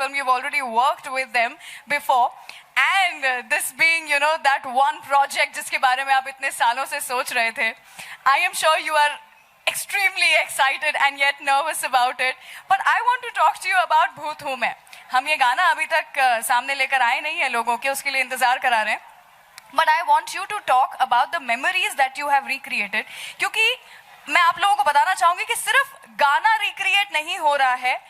film. You've already worked with them before. And this being, you know, that one project जिसके बारे में आप इतने सालों से सोच रहे थे, I am sure you are extremely excited and yet nervous about it. But I want to talk to you about भूत हूँ मैं. हम ये गाना अभी तक सामने लेकर आए नहीं है लोगों के, उसके लिए इंतजार करा रहे हैं. But I want you to talk about the memories that you have recreated. क्योंकि मैं आप लोगों को बताना चाहूंगी कि सिर्फ गाना रिक्रिएट नहीं हो रहा है,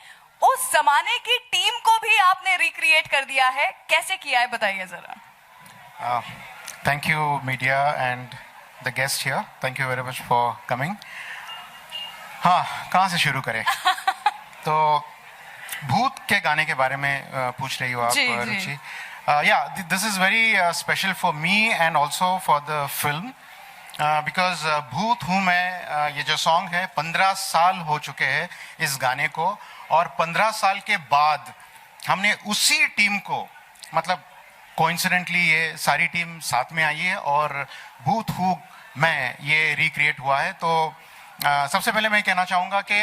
उस जमाने की टीम को भी आपने रिक्रिएट कर दिया है. कैसे किया है बताइए जरा. Thank you media and the guest here. Thank you very much for coming. हाँ, कहाँ से शुरू करें? तो भूत के गाने के बारे में पूछ रही हो आप रुचि. Yeah, this is very special for me and also for the film because भूत हूँ मैं, ये जो सॉन्ग है 15 साल हो चुके हैं इस गाने को, और 15 साल के बाद हमने उसी टीम को, मतलब कोइंसिडेंटली ये सारी टीम साथ में आई है और भूत हूँ मैं ये रिक्रिएट हुआ है. तो सबसे पहले मैं कहना चाहूँगा कि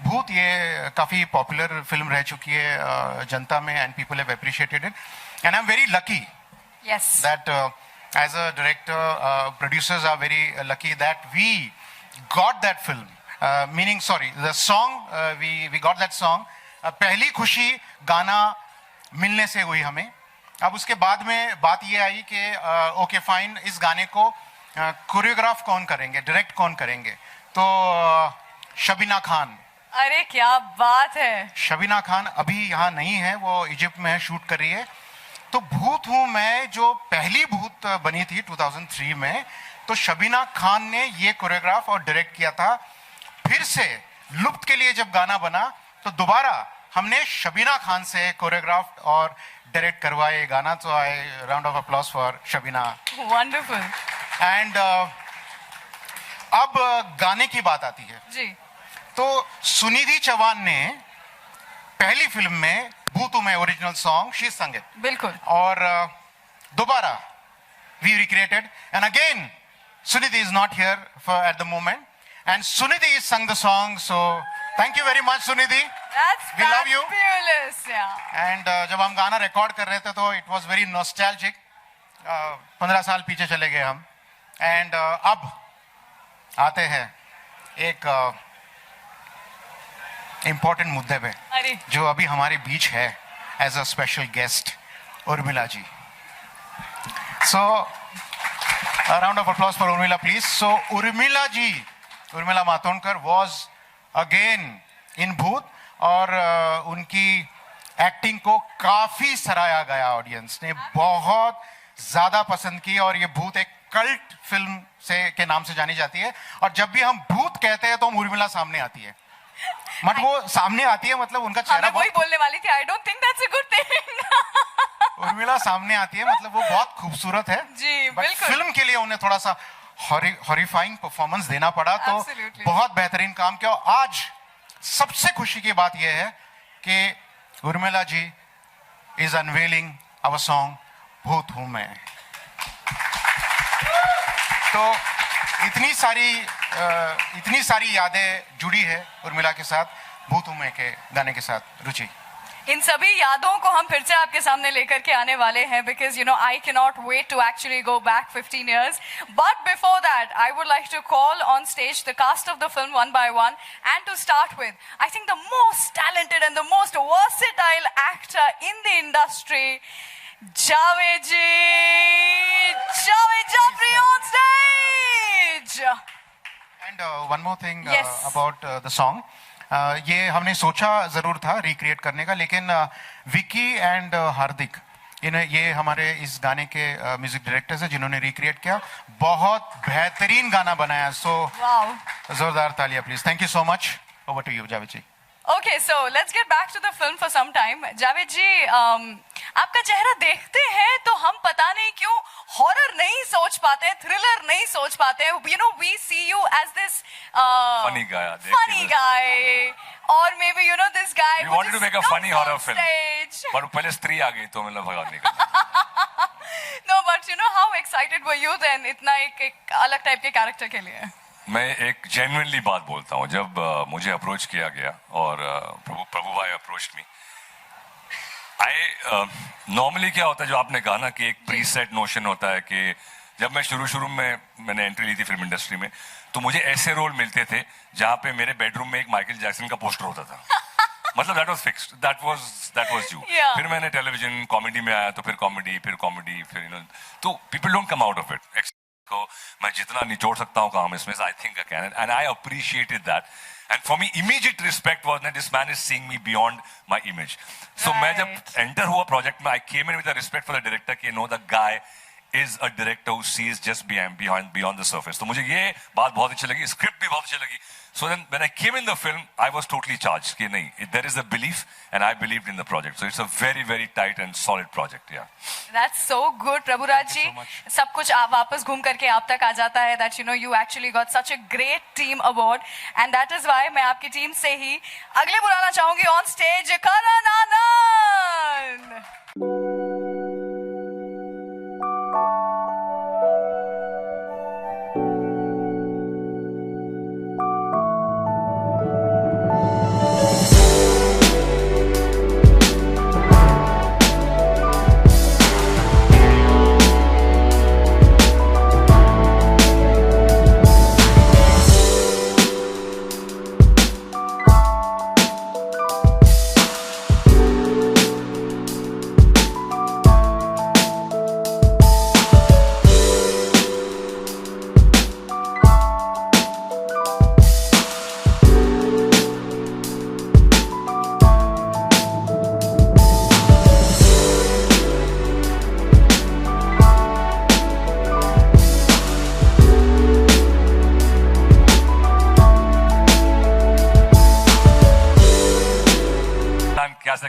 भूत ये काफ़ी पॉपुलर फिल्म रह चुकी है जनता में, and people have appreciated it, and I am very lucky that as a director producers are very lucky that we got that film. Meaning sorry the song we got that song. पहली खुशी गाना मिलने से हुई हमें. अब उसके बाद में बात ये आई कि ओके फाइन, इस गाने को कोरियोग्राफ कौन करेंगे, डायरेक्ट कौन करेंगे? तो शबीना खान. अरे क्या बात है. शबीना खान अभी यहाँ नहीं है, वो इजिप्ट में शूट कर रही है. तो भूत हूँ मैं जो पहली भूत बनी थी 2003 में, तो शबीना खान ने ये कोरियोग्राफ और डायरेक्ट किया था. फिर से लुप्त के लिए जब गाना बना तो दोबारा हमने शबीना खान से कोरियोग्राफ और डायरेक्ट करवाए गाना. तो I round of applause for Shabina. Wonderful. And अब गाने की बात आती है जी. तो सुनिधि चौहान ने पहली फिल्म में भूत हूँ मैं original song she sung it. बिल्कुल. और दोबारा we recreated and again Sunidhi is not here for at the moment, and Sunidhi is sung the song. So thank you very much Sunidhi. We love you. And जब हम गाना रिकॉर्ड कर रहे थे तो इट वॉज वेरी नॉस्टैल्जिक. 15 साल पीछे चले गए हम. एंड अब आते हैं एक इम्पोर्टेंट मुद्दे पे जो अभी हमारे बीच है as a special guest, Urmila ji. So round of applause for Urmila please. So Urmila ji, Urmila Matondkar was again in Bhoot, और उनकी एक्टिंग को काफी सराहा गया. ऑडियंस ने बहुत ज्यादा पसंद की, और ये भूत एक कल्ट फिल्म से के नाम से जानी जाती है. और जब भी हम भूत कहते हैं तो उर्मिला सामने आती है. मतलब वो सामने आती है, मतलब उनका चेहरा वही बोलने वाली थी. I don't think that's a good thing. Urmila सामने आती है, मतलब वो बहुत खूबसूरत है जी. बिल्कुल. फिल्म के लिए उन्हें थोड़ा सा हॉरिफाइंग परफॉर्मेंस देना पड़ा. तो बहुत बेहतरीन काम किया. आज सबसे खुशी की बात यह है कि Urmila ji is unveiling our song भूत हूं मैं. तो इतनी सारी यादें जुड़ी है उर्मिला के साथ, भूत हूं मैं के गाने के साथ. रुचि, इन सभी यादों को हम फिर से आपके सामने लेकर के आने वाले हैं, because you know I cannot wait to actually go back 15 years. But before that, I would like to call on stage the cast of the film one by one, and to start with, I think the most talented and the most versatile actor in the industry, Javed ji. Javed Jafri on stage. And one more thing about the song. ये हमने सोचा जरूर था recreate करने का, लेकिन Vicky and हार्दिक ये हमारे इस गाने के म्यूजिक डायरेक्टर्स हैं जिन्होंने रिक्रिएट किया. बहुत बेहतरीन गाना बनाया. सो जोरदार तालियां please. Thank you so much. Over to you Javed ji. Okay, so let's get back to the film for some time. Javed ji, आपका चेहरा देखते हैं तो हम पता नहीं क्यों हॉरर नहीं सोच पाते, थ्रिलर नहीं सोच पाते. You know, we see you as this funny guy, or maybe you know this guy. We wanted to make a funny horror film, but पहले स्त्री आ गई तो मतलब भगा निकला. No, but you know how excited were you then? इतना एक अलग टाइप के कैरेक्टर के लिए. मैं एक जेन्युइनली बात बोलता हूँ. जब मुझे अप्रोच किया गया और प्रभु भाई अप्रोच मी, नॉर्मली क्या होता है जो आपने कहा ना कि एक प्री सेट नोशन होता है कि जब मैं शुरू में मैंने एंट्री ली थी फिल्म इंडस्ट्री में, तो मुझे ऐसे रोल मिलते थे जहां पे मेरे बेडरूम में एक माइकल जैक्सन का पोस्टर होता था. मतलब that was fixed, that was you. फिर मैंने टेलीविजन कॉमेडी में आया तो फिर कॉमेडी फिर यू नो, तो people don't come out of it. को मैं जितना निचोड़ सकता हूँ काम इसमें, I think I can, and I appreciated that. And for me immediate respect was that this man is seeing me beyond my image. So मैं जब एंटर हुआ प्रोजेक्ट में, I came in with a respect for the director कि know the guy is a director who sees just beyond the surface. तो मुझे ये बात बहुत अच्छी लगी, स्क्रिप्ट भी बहुत अच्छी लगी. So then when I came in the film, I was totally charged कि नहीं, there is a belief and I believed in the project. So it's a very very tight and solid project. Yeah. That's so good, Prabhuraj ji. सब कुछ आप वापस घूम करके आप तक आ जाता है. That you know you actually got such a great team award and that is why मैं आपकी टीम से ही अगले बुलाना चाहूंगी on stage करण आनंद.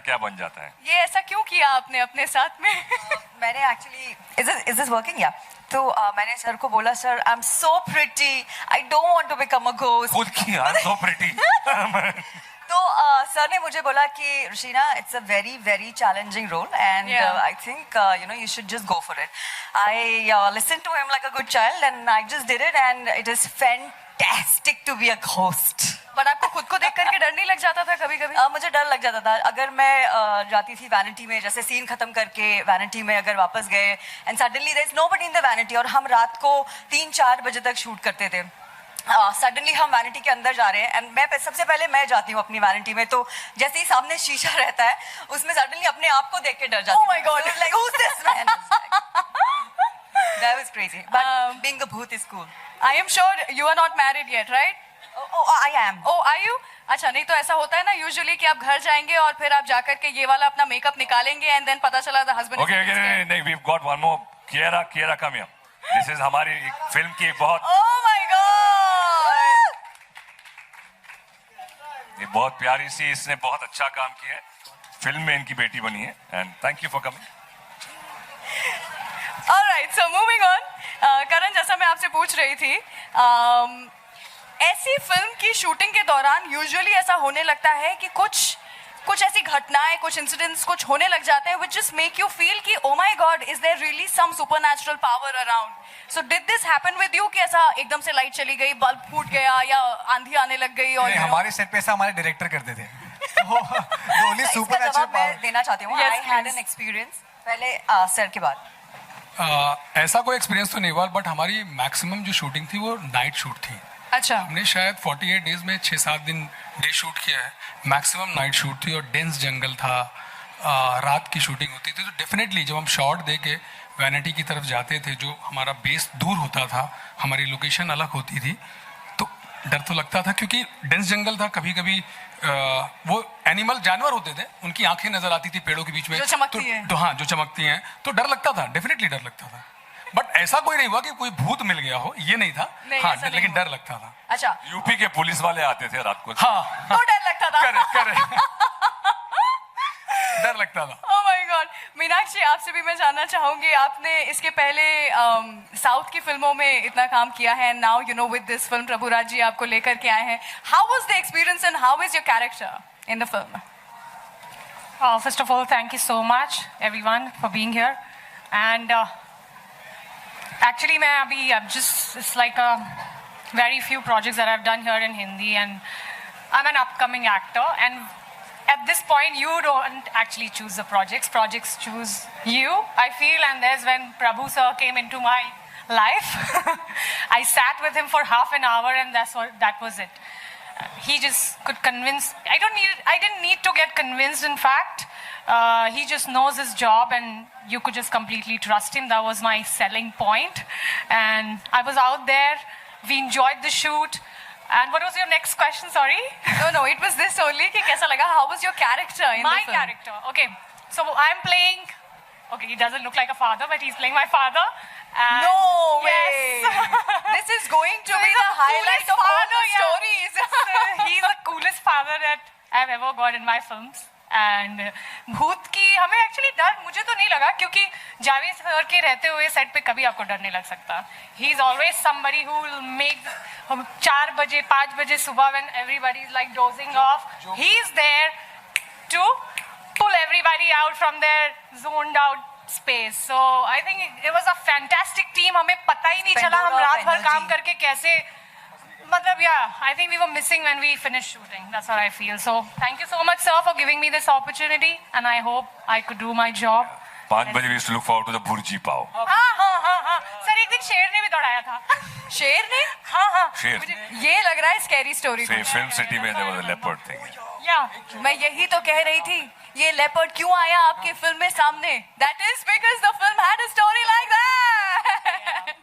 क्या बन जाता है. ये ऐसा क्यों किया आपने अपने साथ में? मैंने एक्चुअली इज दिस वर्किंग या तो मैंने सर को बोला, sir I am so pretty, I don't want to become a ghost. खुद की आई एम सो प्रिटी. तो सर ने मुझे बोला कि Rushina, it's a very very challenging role and I think you know you should just go for it. I listen to him like a good child and I just did it and it is fantastic to be a ghost. But आपको खुद को देख करके डर नहीं लग जाता था कभी कभी? मुझे डर लग जाता था. अगर मैं जाती थी वैनिटी में, जैसे सीन खत्म करके वैनिटी में अगर वापस गए and suddenly there is nobody in the vanity, और हम रात को 3-4 बजे तक शूट करते थे. सडनली हम वैनिटी के अंदर जा रहे हैं एंड मैं सबसे पहले मैं जाती हूँ अपनी वैनिटी में, तो जैसे ही सामने शीशा रहता है उसमें सडनली अपने आप को देख के डर जाती हूँ. Oh my God. Like who's this man? That was crazy. But being a bhoot is cool. I am sure you are not married yet, right? Oh, I am. Oh, are you? अच्छा, नहीं तो ऐसा होता है ना usually कि आप घर जाएंगे और फिर आप जाकर के ये वाला अपना मेकअप निकालेंगे एंड देन पता चला था हस्बैंड. Okay, नहीं, we've got one more. Kiera, come here. This is हमारी फिल्म की बहुत. Oh my God! ये बहुत प्यारी सी, इसने बहुत अच्छा काम किया है. फिल्म में इनकी बेटी बनी है and thank you for coming. Alright, so moving on. करण, जैसा मैं आपसे पूछ रही थी, ऐसी फिल्म की शूटिंग के दौरान यूजुअली ऐसा होने लगता है कि कुछ ऐसी घटनाएं, कुछ इंसिडेंट्स कुछ होने लग जाते हैं which just make you feel कि oh my God, is there really some supernatural power around? So did this happen with you कि ऐसा एकदम से लाइट चली गई, बल्ब फूट गया या आंधी आने लग गई? और हमारे सेट पे ऐसा हमारे डायरेक्टर करते थे. ओनली इसका जवाब मैं देना चाहती हूँ. Yes, I had please. an experience. पहले सर के बाद. ऐसा कोई एक्सपीरियंस तो नहीं हुआ, बट हमारी मैक्सिमम जो शूटिंग थी वो नाइट शूट थी. अच्छा. हमने शायद 48 डेज में 6-7 दिन डे शूट किया है. मैक्सिमम नाइट शूट थी और डेंस जंगल था. रात की शूटिंग होती थी. तो डेफिनेटली जब हम शॉट दे के वैनिटी की तरफ जाते थे, जो हमारा बेस दूर होता था, हमारी लोकेशन अलग होती थी, तो डर तो लगता था क्योंकि डेंस जंगल था. कभी कभी वो एनिमल जानवर होते थे, उनकी आंखें नजर आती थी पेड़ों के बीच में, जो चमकती हैं. तो हाँ, जो चमकती हैं, तो डर लगता था. डेफिनेटली डर लगता था. बट ऐसा कोई नहीं हुआ कि कोई भूत मिल गया हो, ये नहीं था. हाँ, लेकिन डर लगता था. अच्छा. यूपी के पुलिस वाले आते थे रात को. हाँ, तो डर लगता था. करेक्ट. डर लगता था. Oh my God. मीनाक्षी, आपसे भी मैं जानना चाहूंगी, आपने इसके पहले साउथ की फिल्मों में इतना काम किया है, now you know with this film Prabhuraj ji आपको लेकर के आए हैं. How was the experience and how is your character in the film? First of all, thank you so much everyone for being here. And actually मैं अभी it's like very few projects that I've done here in Hindi, and I'm an upcoming actor. And at this point, you don't actually choose the projects. Projects choose you, I feel. And there's when Prabhu sir came into my life. I sat with him for half an hour, and that was it. He just could convince. I didn't need to get convinced. In fact, he just knows his job, and you could just completely trust him. That was my selling point. And I was out there. We enjoyed the shoot. And what was your next question? Sorry. No, it was this only. कि कैसा लगा? How was your character in My the film? character. Okay. So I'm playing. Okay, he doesn't look like a father, but he's playing my father. And No way. Yes. This is going to So be he's the the highlight coolest of all father, the yeah. stories. So he's the coolest father that I've ever got in my films. And भूत की हमें actually डर मुझे तो नहीं लगा क्योंकि Javed sir के रहते हुए सेट पे कभी आपको डर नहीं लग सकता. He is always somebody who will make 4 बजे 5 बजे सुबह when everybody is like dozing off, he is there to pull everybody out from their zoned out space. So I think it was a fantastic team. हमें पता ही नहीं चला हम रात भर काम करके कैसे मतलब I think we were missing when we finished shooting. That's what I feel. So thank you so much, sir, for giving me this opportunity, and I hope I could do my job. 5 बजे we used to look forward to the bhurji पाव. हाँ. Sir एक दिन शेर ने भी दौड़ाया था. शेर ने? हाँ. शेर. ये लग रहा है स्कैरी स्टोरी. Film City में there was a leopard thing. Yeah. मैं यही तो कह रही थी. ये लेपर्ड क्यों आया आपके फिल्म में सामने? That is because the film had a story like that.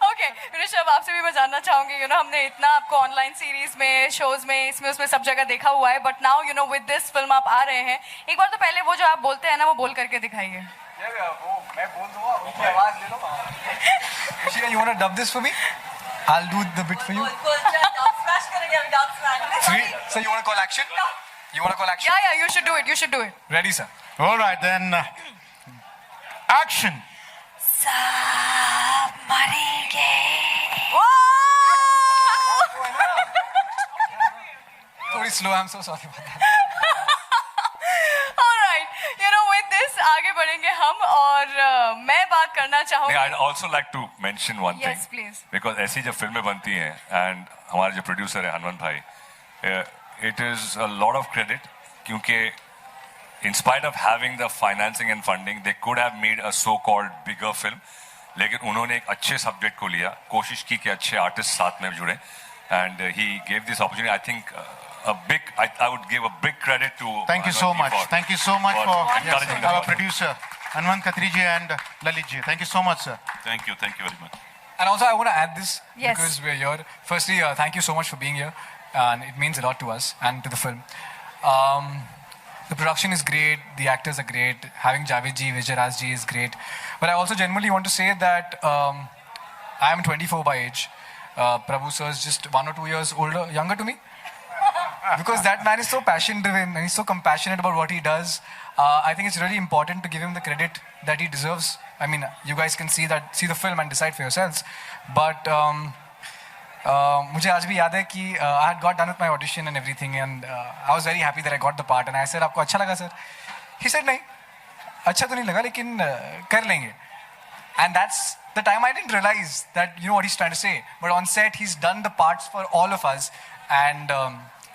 Okay, Rishabh आपसे भी मैं जानना चाहूंगी. हमने इतना आपको ऑनलाइन सीरीज में, शोज में, इसमें उसमें सब जगह देखा हुआ है. But now with this film आप आ रहे हैं. एक बार तो पहले वो जो आप बोलते हैं ना वो बोल करके दिखाइए. मैं बोल दूंगा, उनकी आवाज ले लो. Rishika, you want to dub this for me? I'll do the bit for you. Three. So you want to call action? You want to call action? Yeah, you should do it. Ready, sir. All right, then. Action. सब मरेंगे. Very slow. I'm so sorry about that. All right, with this आगे बढ़ेंगे हम और मैं बात करना चाहूँगी. I'd also like to mention one thing. Yes, please. Because ऐसी जब फिल्में बनती हैं and हमारे जो प्रोड्यूसर है हनुमान भाई, it is a lot of credit क्योंकि in spite of having the financing and funding, they could have made a so-called bigger film. लेकिन उन्होंने एक अच्छे सब्जेक्ट को लिया, कोशिश की कि अच्छे आर्टिस्ट साथ में जुड़े, and he gave this opportunity. I think I would give a big credit to. Thank you so much. Thank you so much for encouraging the our process. producer, Anwant Khatri ji and Lalit ji. Thank you so much, sir. Thank you very much. And also, I want to add this Yes. because we're here. Firstly, thank you so much for being here, and it means a lot to us and to the film. The production is great, the actors are great, having Javed ji, Vijay Raj ji is great. But I also genuinely want to say that I am 24 by age. Prabhu sir is just 1 or 2 years younger to me. Because that man is so passion-driven and he's so compassionate about what he does. I think it's really important to give him the credit that he deserves. I mean, you guys can see the film and decide for yourselves. But मुझे आज भी याद है कि I had got done with my audition and everything, and I was very happy that I got the part. And I said, आपको अच्छा लगा sir? He said, नहीं, अच्छा तो नहीं लगा, लेकिन कर लेंगे. And that's the time I didn't realize that what he's trying to say. But on set, he's done the parts for all of us, and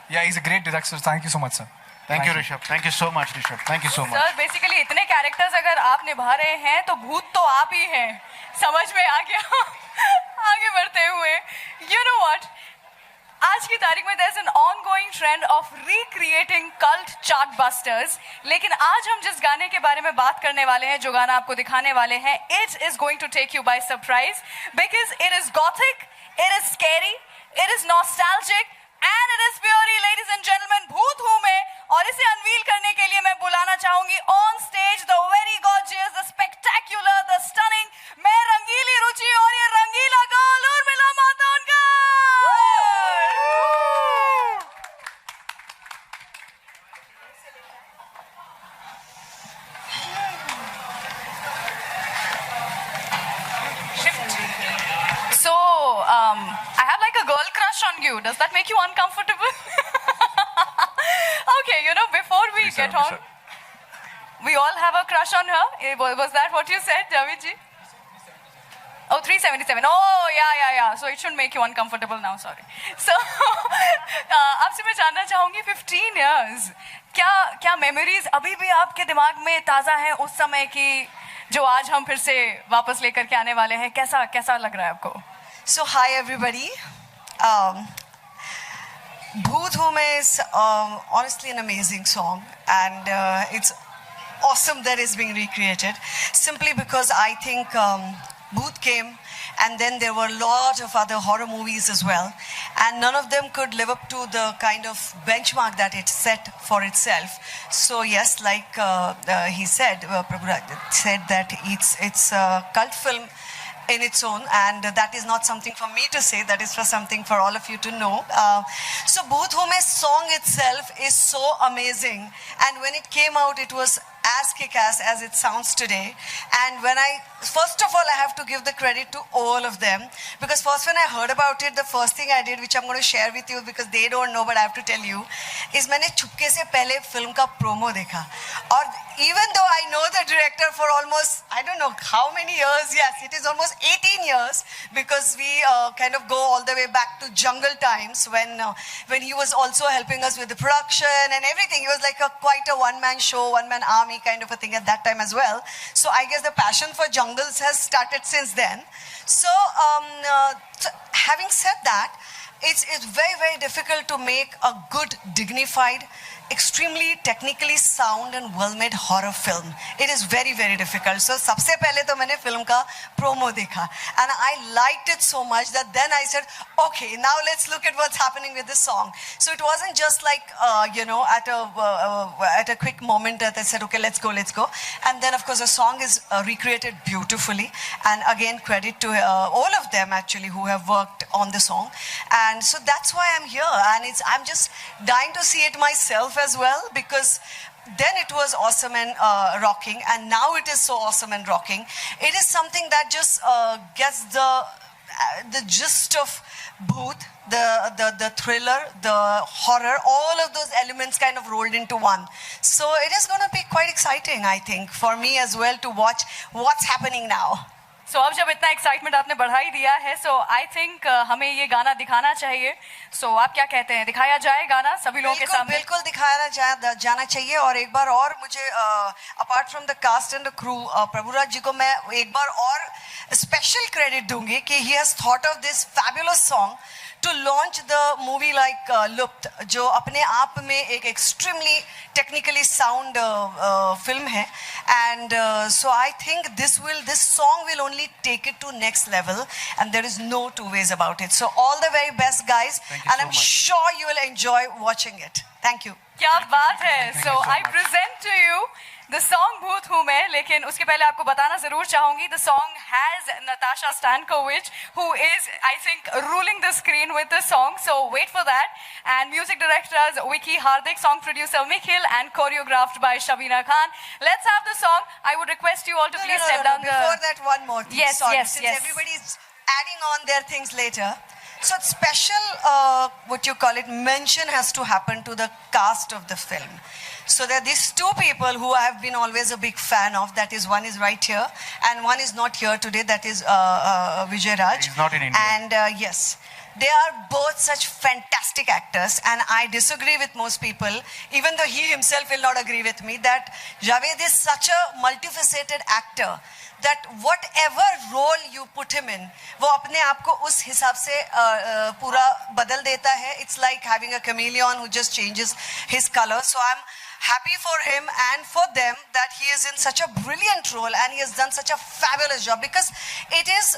yeah, he's a great director. Thank you so much, sir. Thank you, Rishabh. Thank you so much, Rishabh. Thank you so much. Sir basically इतने characters अगर आप निभा रहे हैं तो भूत तो आप ही हैं. समझ में आ गया. आगे बढ़ते हुए, you know what? आज की तारीख में there's an ongoing trend of recreating cult chartbusters. लेकिन आज हम जिस गाने के बारे में बात करने वाले हैं, जो गाना आपको दिखाने वाले हैं, it is going to take you by surprise because it is gothic, it is scary, it is nostalgic, and it is purely, ladies and gentlemen, भूत हूँ मैं. और इसे अनवील करने के लिए मैं बुलाना चाहूंगी on stage the very gorgeous, the spectacular, the stunning, मैं रंगीली रुचि और ये Rangeela girl Urmila Matondkar. So, I have like a girl crush on you. Does that make you uncomfortable? Okay, before we get on, we all have a crush on her. Was that what you said, Javed ji? Oh, 377. Oh, yeah. So it shouldn't make you uncomfortable now, sorry. So, आपसे मैं जानना चाहूँगी 15 years. क्या memories अभी भी आपके दिमाग में ताज़ा हैं उस समय की जो आज हम फिर से वापस लेकर के आने वाले हैं? कैसा लग रहा है आपको? So hi everybody. Bhoot Hume is honestly an amazing song, and it's awesome that it's being recreated. Simply because I think Bhoot came, and then there were a lot of other horror movies as well, and none of them could live up to the kind of benchmark that it set for itself. So yes, like he said, Prabhu said that it's a cult film in its own, and that is not something for me to say, that is for something for all of you to know. So Bhoot Hume's song itself is so amazing, and when it came out it was as kick-ass as it sounds today. And first of all I have to give the credit to all of them, because first when I heard about it, the first thing I did, which I'm going to share with you because they don't know but I have to tell you, is मैंने चुपके से पहले film का promo देखा. और even though I know the director for almost, I don't know how many years, yes, it is almost 18 years, because we kind of go all the way back to Jungle times when he was also helping us with the production and everything. He was like quite a one-man show, one-man army kind of a thing at that time as well. So I guess the passion for jungles has started since then. So, so having said that, it's very, very difficult to make a good, dignified, extremely technically sound and well-made horror film. It is very, very difficult. So सबसे पहले तो मैंने film का promo देखा, and I liked it so much that then I said, okay, now let's look at what's happening with this song. So it wasn't just like at a quick moment that I said, okay, let's go. And then of course the song is recreated beautifully, and again credit to all of them actually who have worked on the song. And so that's why I'm here, and I'm just dying to see it myself as well, because then it was awesome and rocking, and now it is so awesome and rocking. It is something that just gets the gist of Bhoot, the thriller, the horror, all of those elements kind of rolled into one. So it is going to be quite exciting, I think, for me as well to watch what's happening now. So अब जब इतना excitement आपने बढ़ा ही दिया है, so I think हमें ये गाना दिखाना चाहिए. So आप क्या कहते हैं, दिखाया जाए गाना सभी लोगों के सामने? बिल्कुल दिखाया जाना चाहिए. और एक बार और मुझे apart from the cast and the crew, Prabhuraj जी को मैं एक बार और special credit दूंगी कि he has thought of this fabulous song to launch the movie like Lupt, जो अपने आप में एक extremely technically sound film है. And so I think this song will only take it to next level, and there is no two ways about it. So all the very best, guys, and I'm sure you will enjoy watching it. Thank you. क्या बात है. So I present to you the song Bhoot Hume, लेकिन उसके पहले आपको बताना जरूर चाहूंगी, the song has Natasha Stankovic, who is, I think, ruling the screen with the song. So wait for that. And music directors Vicky Hardik, song producer Nikhil, and choreographed by Shabina Khan. Let's have the song. I would request you all to please step down. Before that, one more thing. Yes, sorry, yes, since yes. everybody's adding on their things later. So special, what you call it, mention has to happen to the cast of the film. So there are these two people who I have been always a big fan of. That is, one is right here, and one is not here today. That is Vijay Raj. He's not in India. And yes, they are both such fantastic actors, and I disagree with most people, even though he himself will not agree with me, that Javed is such a multifaceted actor that whatever role you put him in, वो अपने आप को उस हिसाब से पूरा बदल देता है. It's like having a chameleon who just changes his color. So I'm happy for him and for them that he is in such a brilliant role, and he has done such a fabulous job, because it is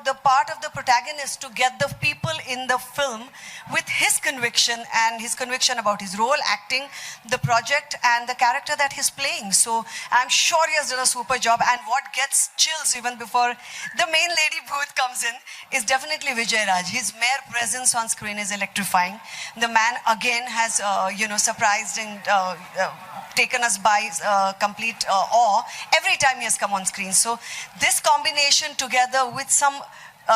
the part of the protagonist to get the people in the film with his conviction and his conviction about his role, acting, the project, and the character that he's playing. So I'm sure he has done a super job, and what gets chills even before the main lady Bhoot comes in is definitely Vijay Raj. His mere presence on screen is electrifying. The man again has surprised and taken us by complete awe every time he has come on screen. So this combination together with some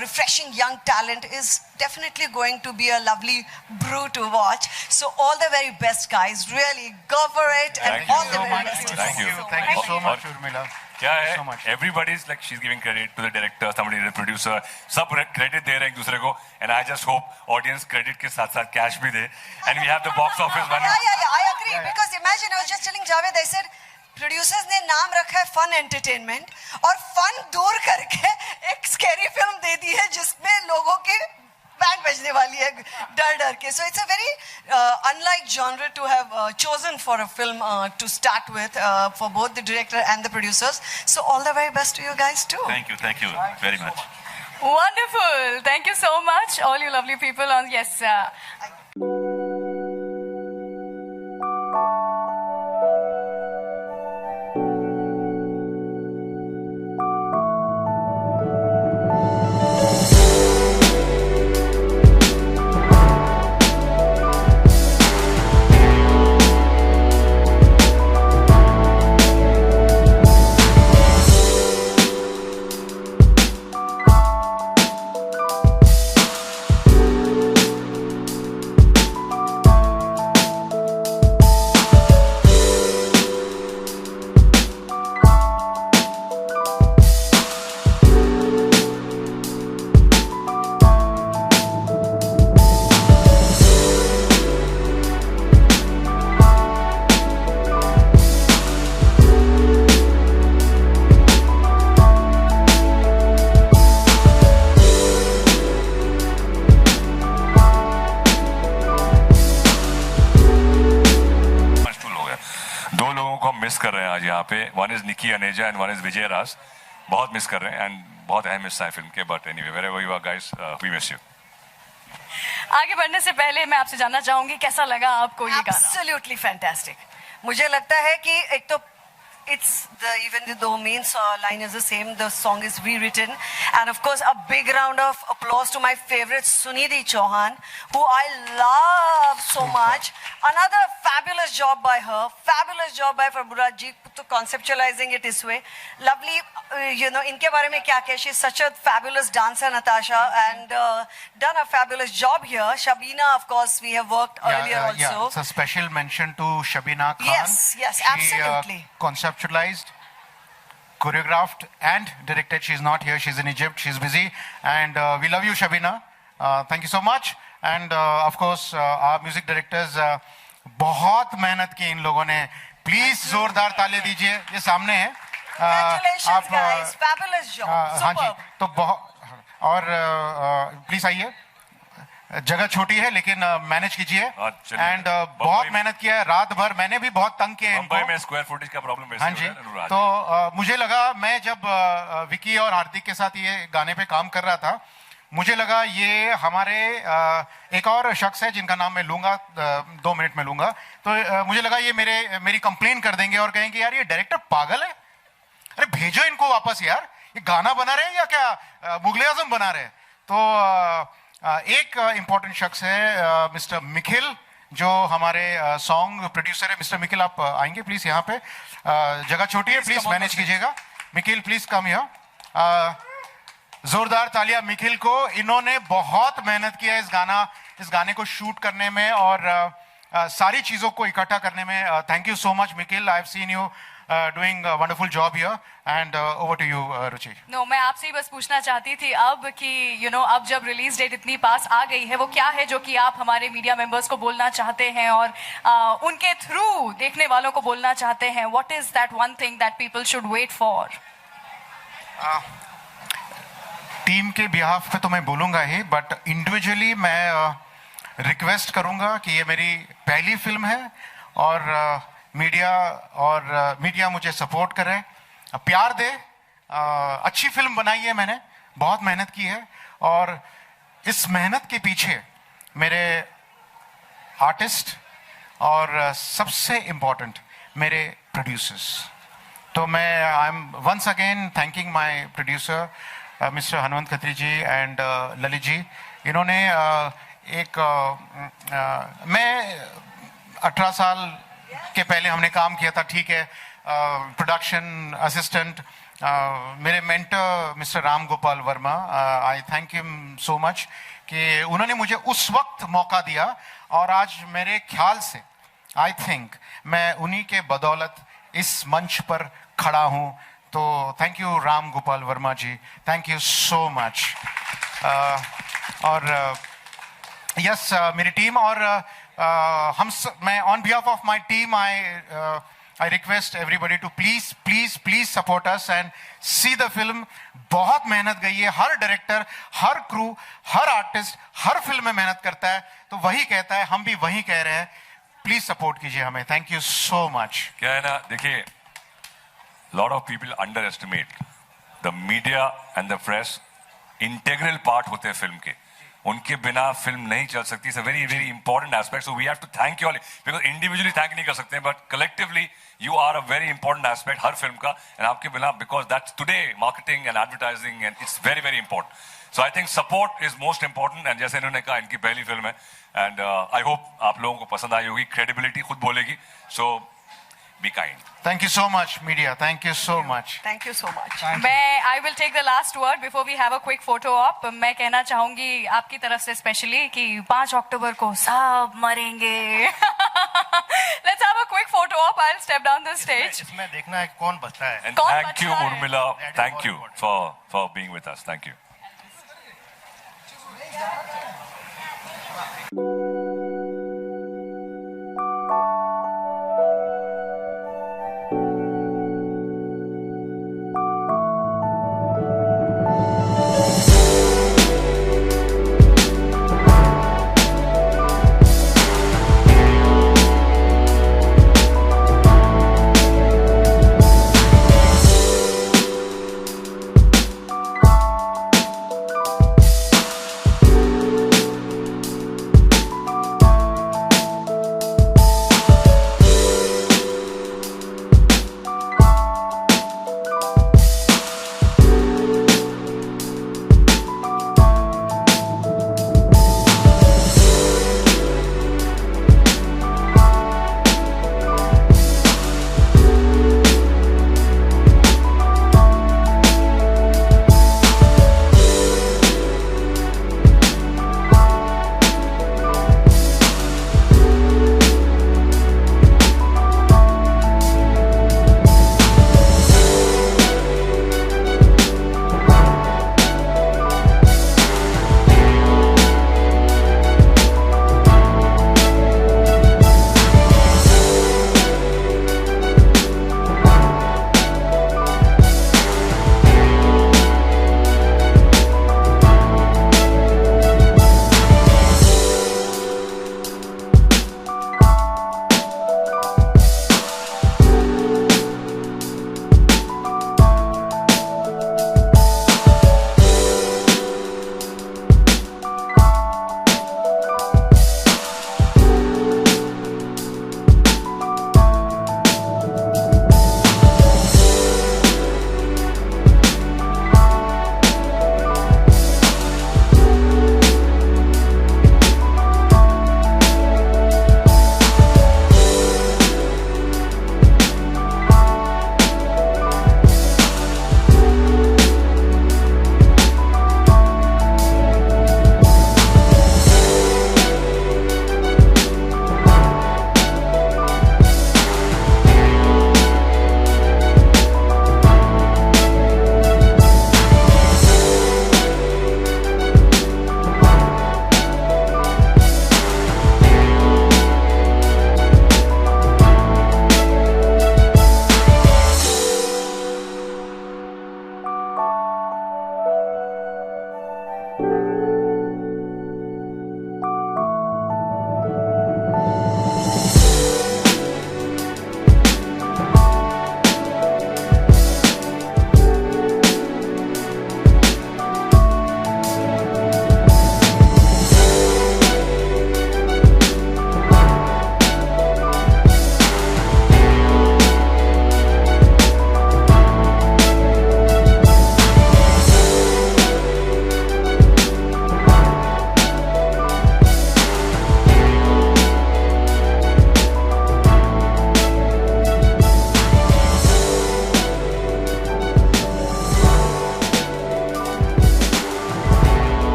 refreshing young talent is definitely going to be a lovely brew to watch. So all the very best, guys. Really, go for it. Thank and you all so the very much. best. Thank you. Thank you so much, Urmila. क्या है so much. Everybody is like she is giving credit to the director, somebody the producer, सब credit दे रहे हैं एक दूसरे को, and I just hope audience credit के साथ साथ कैश भी दे, and we have the box office won. Yeah, I agree. Because imagine, I was just telling Javed, I said, producers ने नाम रखा है फन एंटरटेनमेंट और फन दूर करके एक स्कैरी फिल्म दे दी है जिसमें लोगों के बैंड बजने वाली है डर डर के. So it's a very unlike genre to have chosen for a film to start with for both the director and the producers. So all the very best to you guys too. Thank you very much. Wonderful. Thank you so much, all you lovely people. On yes. Miss कर रहे हैं आज यहाँ पे. One is Nikki Aneja and one is Vijay Raaz. बहुत miss कर रहे हैं एंड बहुत अहम हिस्सा है फिल्म के. But anyway wherever you are guys, we miss you. आगे बढ़ने से पहले मैं आपसे जानना चाहूंगी कैसा लगा आपको ये गाना? Absolutely fantastic. मुझे लगता है कि एक तो it's even though main line is the same, the song is rewritten, and of course a big round of applause to my favorite Sunidhi Chauhan, who I love so much. Another fabulous job by her, fabulous job by Farburaj ji to conceptualizing it this way. Lovely, इनके बारे में क्या कहे? She's such a fabulous dancer, Natasha, and done a fabulous job here. Shabina, of course, we have worked earlier also. Yeah, it's a special mention to Shabina Khan. Yes, absolutely. She conceptualized, choreographed and directed. She's not here, she's in Egypt, she's busy, and we love you, Shabina. Thank you so much. And of course our music directors, बहुत मेहनत की इन लोगों ने. Please जोरदार ताली दीजिए, ये सामने है. Congratulations guys, fabulous job. हाँ जी, तो बहुत, और प्लीज आइए. जगह छोटी है लेकिन मैनेज कीजिए. एंड बहुत मेहनत किया है रात भर. मैंने भी बहुत तंग किया है मुंबई में स्क्वायर फुटेज का प्रॉब्लम. हाँ जी, तो मुझे लगा, मैं जब विकी और हार्दिक के साथ ये गाने पे काम कर रहा था, मुझे लगा ये हमारे एक और शख्स है जिनका नाम मैं लूंगा, 2 मिनट में लूंगा, तो मुझे लगा ये मेरी कंप्लेन कर देंगे और कहेंगे यार ये डायरेक्टर पागल है, अरे भेजो इनको वापस यार, ये गाना बना रहे हैं या क्या मुगले आजम बना रहे हैं. तो एक इंपॉर्टेंट शख्स है मिस्टर मिखिल, जो हमारे सॉन्ग प्रोड्यूसर है. मिस्टर मिखिल आप आएंगे प्लीज यहाँ पे. जगह छोटी है, प्लीज मैनेज कीजिएगा. मिखिल प्लीज कम हियर. जोरदार तालियां मिखिल को. इन्होंने बहुत मेहनत किया इस गाने को शूट करने में और सारी चीजों को इकट्ठा करने में. Thank you so much Mikhil. I have seen you doing a wonderful job here, and over to you Ruchi. No, मैं आपसे ही बस पूछना चाहती थी अब कि अब जब रिलीज डेट इतनी पास आ गई है, वो क्या है जो कि आप हमारे मीडिया मेंबर्स को बोलना चाहते हैं और उनके थ्रू देखने वालों को बोलना चाहते हैं? What is that one thing that people should wait for? Team के बिहाफ पे तो मैं बोलूंगा ही, बट इंडिविजुअली मैं रिक्वेस्ट करूंगा कि ये मेरी पहली फिल्म है और मीडिया मुझे सपोर्ट करे, प्यार दे. अच्छी फिल्म बनाई है मैंने, बहुत मेहनत की है और इस मेहनत के पीछे मेरे आर्टिस्ट और सबसे इम्पोर्टेंट मेरे प्रोड्यूसर्स. तो मैं I am once again thanking my producer mister Hanumant Khatri ji and Lalit ji. इन्होंने मैं 18 साल के पहले हमने काम किया था, ठीक है, प्रोडक्शन असिस्टेंट. मेरे मेंटर मिस्टर राम गोपाल वर्मा, आई थैंक हिम सो मच कि उन्होंने मुझे उस वक्त मौका दिया और आज मेरे ख्याल से आई थिंक मैं उन्हीं के बदौलत इस मंच पर खड़ा हूं. तो thank you Ram Gopal Varma ji, thank you so much. और यस मेरी टीम और मैं on behalf of my team I request everybody to please support us and see the film। बहुत मेहनत गई है, हर डायरेक्टर, हर क्रू, हर आर्टिस्ट हर फिल्म में मेहनत करता है, तो वही कहता है, हम भी वही कह रहे हैं। प्लीज सपोर्ट कीजिए हमें। Thank you so much. क्या है ना, देखिए, lot of people under estimate the media and the press. Integral part होते हैं फिल्म के, उनके बिना फिल्म नहीं चल सकती। It's a very very important aspect, so we have to thank you all, because individually thank नहीं कर सकते, but collectively you are a very important aspect हर फिल्म का, एंड आपके बिना, because that's today marketing and advertising and it's very very important. So I think support is most important, and जैसे इन्होंने कहा इनकी पहली फिल्म है, एंड आई होप आप लोगों को पसंद आई होगी। क्रेडिबिलिटी खुद बोलेगी, so be kind. Thank you so much media, thank you so much. Thank you so much. I will take the last word before we have a quick photo op। मैं कहना चाहूंगी आपकी तरफ से स्पेशली कि 5 अक्टूबर को सब मरेंगे। Let's have a quick photo op। I'll step down the stage। इसमें देखना है कौन बचता है। And कौन thank you बचा है? Urmila, thank you for being with us, thank you।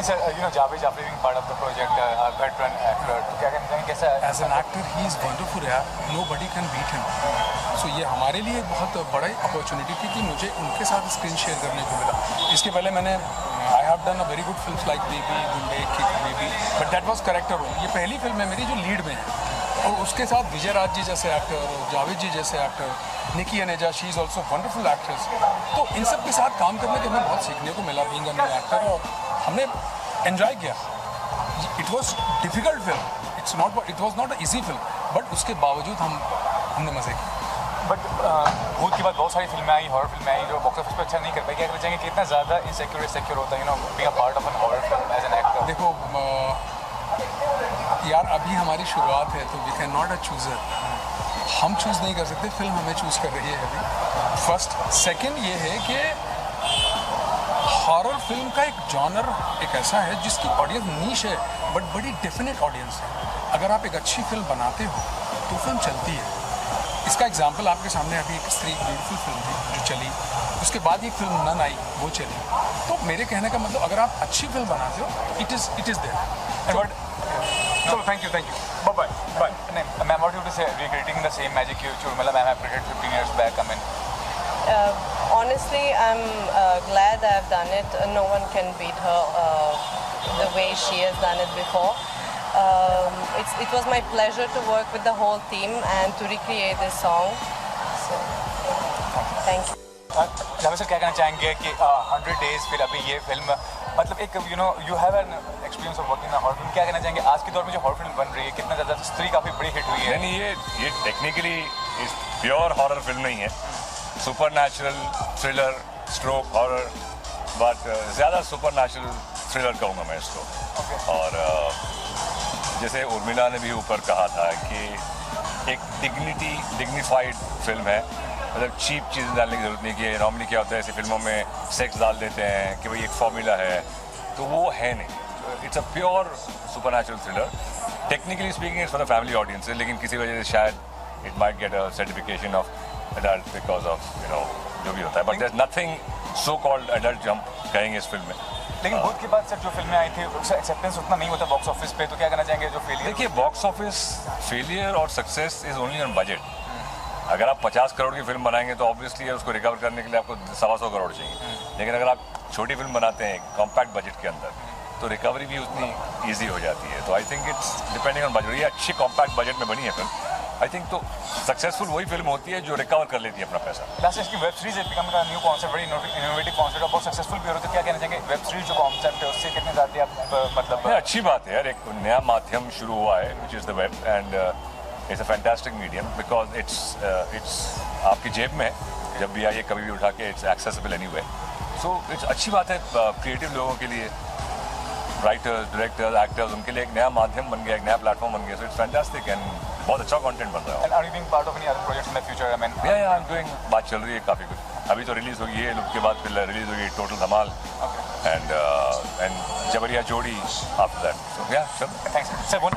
And sir, Javed Jafri being part of the project, veteran actor, तो क्या कहना चाहेंगे कैसा है? As an actor he is wonderful यार, nobody can beat him. So ये हमारे लिए बहुत बड़ा अपॉर्चुनिटी थी कि मुझे उनके साथ स्क्रीन शेयर करने को मिला। इसके पहले मैंने I have done a very good films like Baby, Gunday, Kick Baby, but that was character role. ये पहली फिल्म है मेरी जो लीड में है, और उसके साथ विजय राज जी जैसे एक्टर, जावेद जी जैसे actor, Niki Aneja, she is also wonderful actress. तो इन सब के साथ काम करने के हमें बहुत सीखने को मिला बीइंग एन एक्टर, और हमने एंजॉय किया। It was difficult film, it was not a easy film, but उसके बावजूद हमने मज़े किए। बट भूत के बाद बहुत सारी फिल्में आई, हॉरर फिल्में आई जो बॉक्स ऑफिस पर अच्छा नहीं कर पाई। क्या कहना चाहेंगे कितना ज़्यादा इनसिक्योर होता है being a part of an horror film as an actor? देखो यार, अभी हमारी शुरुआत है, तो we can not a chooser. हम चूज़ नहीं कर सकते, फिल्म हमें चूज़ कर रही है अभी। फर्स्ट। सेकंड ये है कि हॉरर फिल्म का एक जॉनर एक ऐसा है जिसकी ऑडियंस नीश है, बट बड़ी डेफिनेट ऑडियंस है। अगर आप एक अच्छी फिल्म बनाते हो तो फिल्म चलती है। इसका एग्जाम्पल आपके सामने अभी एक स्त्री ब्यूटीफुल फिल्म थी जो चली, उसके बाद एक फिल्म नन आई, वो चली। तो मेरे कहने का मतलब, अगर आप अच्छी फिल्म बनाते हो, it is there. So thank you. Bye. Ma'am, what do you say recreating the same magic you Urmila ma'am have created 15 years back? I mean, honestly, I'm glad I've done it. No one can beat her the way she has done it before. It was my pleasure to work with the whole team and to recreate this song. So, thank you. Javed sir क्या कहना चाहेंगे कि 100 days फिर अभी ये film, मतलब एक you have an experience of working in horror film, क्या कहना चाहेंगे आज के दौर में जो हॉरर फिल्म बन रही है, कितना ज़्यादा स्त्री काफ़ी बड़ी हिट हुई है? नहीं, ये टेक्निकली प्योर हॉरर फिल्म नहीं है, super natural thriller stroke horror, but ज़्यादा सुपर नेचुरल थ्रिलर कहूँगा मैं इसको। और जैसे उर्मिला ने भी ऊपर कहा था कि एक डिग्निफाइड फिल्म है, मतलब चीप चीज़ें डालने की ज़रूरत नहीं कि नॉर्मली क्या होता है ऐसी फिल्मों में सेक्स डाल देते हैं कि भाई एक फॉर्मूला है, तो वो है नहीं। It's a pure super natural thriller. Technically speaking it's for the family audience, लेकिन किसी वजह से शायद it might get a certification of adult because of जो भी होता है, but there is nothing so called adult jump कहेंगे इस फिल्म में। लेकिन भूत के बाद सर जो फिल्में आई थी उसका एक्सेप्टेंस उतना नहीं होता बॉक्स ऑफिस पे, तो क्या कहना चाहेंगे जो फेलियर? देखिए, बॉक्स ऑफिस फेलियर और success is only on budget. अगर आप 50 करोड़ की फिल्म बनाएंगे तो ऑब्वियसली उसको रिकवर करने के लिए आपको 125 करोड़ चाहिए, लेकिन अगर आप छोटी फिल्म बनाते हैं कॉम्पैक्ट बजट के अंदर तो रिकवरी भी उतनी ईजी हो जाती है। तो I think it's depending on budget. ये अच्छी कॉम्पैक्ट बजट में बनी है फिल्म, आई थिंक तो सक्सेसफुल वही फिल्म होती है जो रिकवर कर लेती है अपना पैसा। लास्ट इसकी वेब सीरीज है बिकम का न्यू कॉन्सेप्ट, बड़ी इनोवेटिव कॉन्सेप्ट और बहुत सक्सेसफुल भी हो रहा है, तो क्या कहना चाहेंगे वेब सीरीज जो कॉन्सेप्ट है उससे कितने ज़्यादा आप मतलब? अच्छी बात है यार, एक नया माध्यम शुरू हुआ है which is the web, and it's a fantastic medium because it's आपकी जेब में है, जब भी आइए कभी भी उठा के, it's accessible anyway. So it's अच्छी बात है क्रिएटिव लोगों के लिए, राइटर्स, डायरेक्टर्स, एक्टर्स, उनके लिए एक नया माध्यम बन गया, एक नया प्लेटफॉर्म बन गया। सो इट्स फैंटास्टिक एंड बहुत अच्छा कंटेंट बन रहा है। And are you being part of any other projects in the future? I mean, yeah, I'm doing, बात चल रही है काफ़ी कुछ। अभी तो रिलीज़ होगी ये लुक के बाद, फिर रिलीज़ होगी टोटल धमाल एंड जबरिया जोड़ी आफ्टर दैट। सो या, thanks. Sir, one